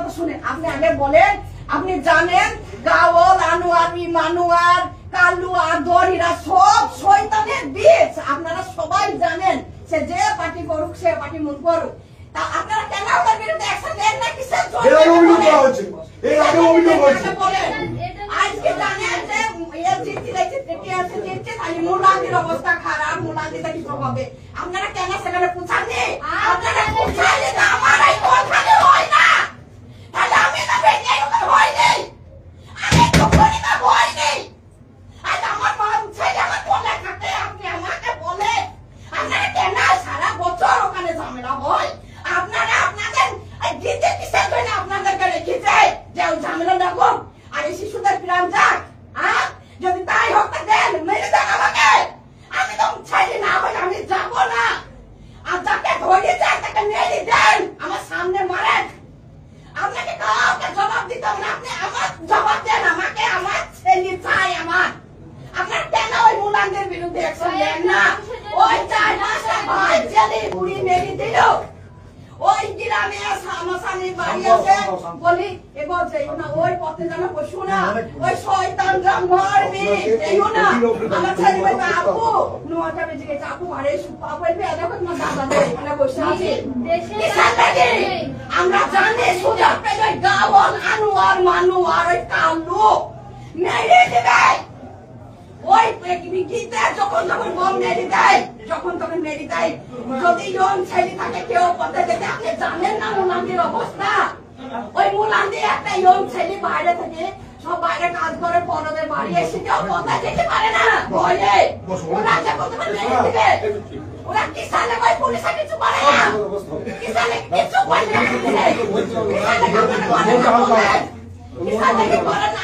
কথা শুনেন, আপনি আগে বলেন আপনি জানেন গাওয়াল, আনোয়ার, ইমানুয়ার, কালু আর দরিরা সব শয়তানের বীজ। আপনারা সবাই জানেন সে যে পার্টি করুক সে পার্টি মন করুক। তা আপনারা কেন ওদের বিরুদ্ধে অ্যাকশন নেন না? কিসের জন্য বলেন? আজকে জানেন যে মুলাদির অবস্থা খারাপ, মুলাদিটা কি হবে? আপনারা কেন সেখানে পৌঁছাননি? আপনারা পৌঁছালে না আমার এই কথানে হয় না, তাহলে আমি না বেঁচে হয় নেই, আমি তো করি না ভয় নেই। আজ আমার মা ছেলে আমার বলে থাকে, আপনি আমাকে বলে আপনারা কেন সারা বছর ওখানে ঝামেলা হয়? আপনারা আপনাদের গীতে কিসের জন্য আপনাদেরকে রেখেছে যে ওই ঝামেলা দেখো আর এই শিশুদের প্রাণ যাক? যদি তাই হোক দেন, মেরে দেন আমাকে, আমি তো ছেলে না হই আমি যাবো না। আর যাকে ধরে যায় তাকে মেরে দেন, আমার সামনে মারেন। আপনাকে কাউকে জবাব দিতে হবে না, আপনি আমার জবাব দেন আমাকে, আমার ছেলে চাই আমার। আপনার কেন ওই মুলানদের বিরুদ্ধে অ্যাকশন নেন না? ওই 4 মাসে ভাই ছেলে বুড়ি মেরে দিল, ওই গ্রামে সামসানি বাড়ি আছে বলি এগো যাইও না, ওই পথে যেন বসো না, ওই শয়তানরা মারবে যাইও না। আমার ছেলে বলবে আপু নোয়াটা বেজে গেছে, আপু আরে সুপা বলবে দেখো তোমার দাদা এখানে বসে আছে কিসের লাগে? আমরা জানি সুজা পেলে গাওয়াল, আনোয়ার, মানুয়ার, ওই কালু মেরে দেবে। ওই গীতে যখন যখন বম মেরে দেয়, যখন তখন মেরে দেয়। যদি ইয়ং ছেলে থাকে কেউ পথে যেতে, আপনি জানেন না মুলান্দির অবস্থা? ওই মুলান্দি একটা ইয়ং ছেলে বাইরে থেকে সব বাইরে কাজ করে, পরদের বাড়ি এসে কেউ পথে যেতে পারে না ভয়ে। ওরা যখন তখন মেরে দিবে। ওরা কিসানে ভাই পুলিশে কিছু করে না, কিসানে কিছু করে না, কিসানে কি করে না।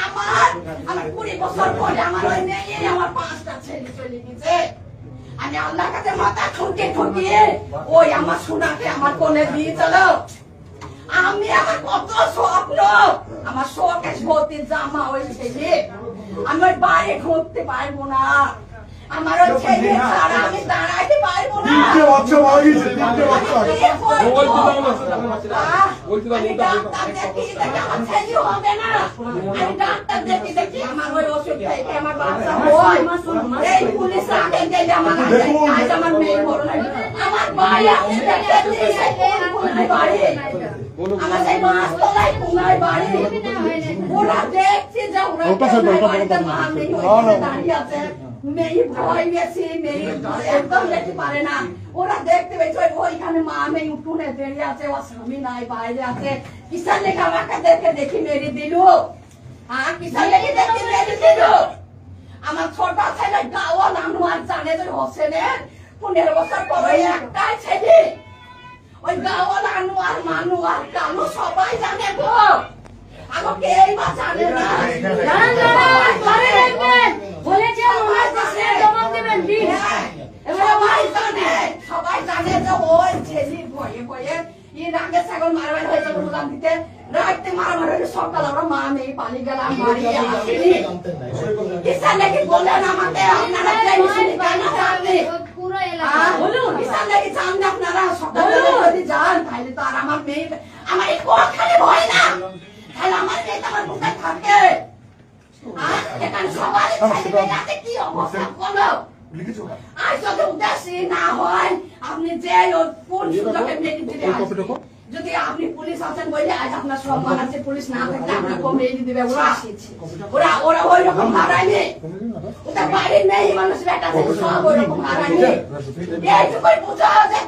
আমার 20 বছর পরে আমার ওই মেয়ে আমার 5টা ছেলে চলে গেছে। আমি আল্লাহর কাছে মাথা ঠুকে ঠুকিয়ে ওই আমার সোনাকে আমার কোলে দিয়ে চলো। আমি আমার কত স্বপ্ন, আমার শোকেশ ভর্তি জামা ওই ছেলে, আমি ওই বাইরে ঘুরতে পারবো না, আমার ওই ছেলে ছাড়া আমি দাঁড়াইতে পারবো না। আমি ডাক্তার দেখি দেখি আমার ছেলে হবে না, আমি ডাক্তার দেখি দেখি আমার ওই ওষুধ খাইতে আমার বাচ্চা হয়। এই পুলিশ আগে গেলে আমার আজ আমার মেয়ে বড় না, আমার ভাই আছে বাড়ি, আমার সেই মাছতলায় পুনায় বাড়ি। ওরা দেখছে যে ওরা বাড়িতে মা মেয়ে দাঁড়িয়ে আছে, মেয়ে ভয় গেছে, মেয়ে একদম যেতে পারে না। ওরা দেখতে পেয়েছে ওইখানে মা মেয়ে উঠুনে দাঁড়িয়ে আছে, ওর স্বামী নাই বাইরে আছে। কিসার লেগে আমাকে দেখে দেখি মেরে দিল, কিসার লেগে দেখি মেরে দিল। আমার ছোট ছেলে গাওয়াল, আনোয়ার জানে যে হোসেনের 15 বছর পরে একটাই ছেলে। ওই গাওয়াল, আনোয়ার, মানুয়ার, কালু সবাই জানে গো, আমাকে এই বা জানে না। সবাই জানে যে ওই ছেলে ভয়ে ভয়ে এর আগে ছাগল মারামারি হয়েছে মুলান দিতে, রাতে মারামারি হয়েছে, সকাল আমরা মা মেয়ে পালিয়ে গেলাম বাড়ি। কিসার লেগে বলেন আমাকে, আপনারা আপনারা সকালে যদি যান তাহলে তো আর আমার মেয়ে আমার এই কোখানে ভয় না, তাহলে আমার মেয়ে আমার বুকে থাকে। এখানে সবাই ছেলে কি অবস্থা বলো? আর যদি উদাসী না হয় আপনি যে কোন সুযোগে মেয়ে দিবে, যদি আপনি পুলিশ আছেন বলে আজ আপনার সম্মান আছে, পুলিশ না থাকলে আপনাকে মেয়ে দিবে। ওরা আসিয়েছে, ওরা ওরা ওই রকম হারায়নি, ওটা বাড়ির মেয়ে মানুষের একটা সব ওই রকম হারায়নি। এইটুকুই বোঝা যে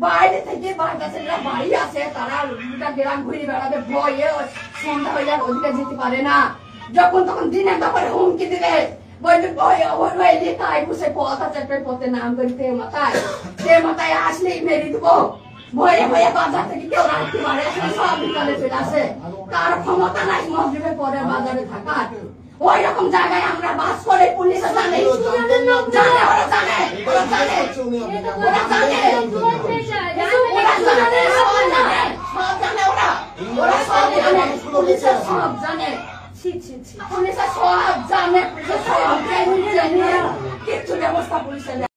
বাইরে থেকে বাড়িটা ছেলেরা বাড়ি আছে, তারা গ্রাম ঘুরে বেড়াবে ভয়ে, সন্ধ্যা হয়ে যাবে ওদিকে যেতে পারে না। যখন তখন দিনের ব্যাপারে হুমকি দিবে, বলবে ভয় তাই বসে পথ আছে পথে নাম করি তে মাথায় আসলেই মেরে দেবো। ভয়ে ভয়ে বাজার থেকে কেউ রাখতে পারে, সব বিকালে চলে আসে, তার ক্ষমতা নাই মসজিদে পরে বাজারে থাকার। ওই রকম জায়গায় আমরা বাস করে, পুলিশ জানে, জানে, ওরা জানে, ওরা জানে, ওরা জানে, ওরা জানে, সব জানে, ওরা সব জানে, পুলিশের সব জানে, পুলিশের সব জানে, পুলিশের সব জানে, কিচ্ছু ব্যবস্থা পুলিশের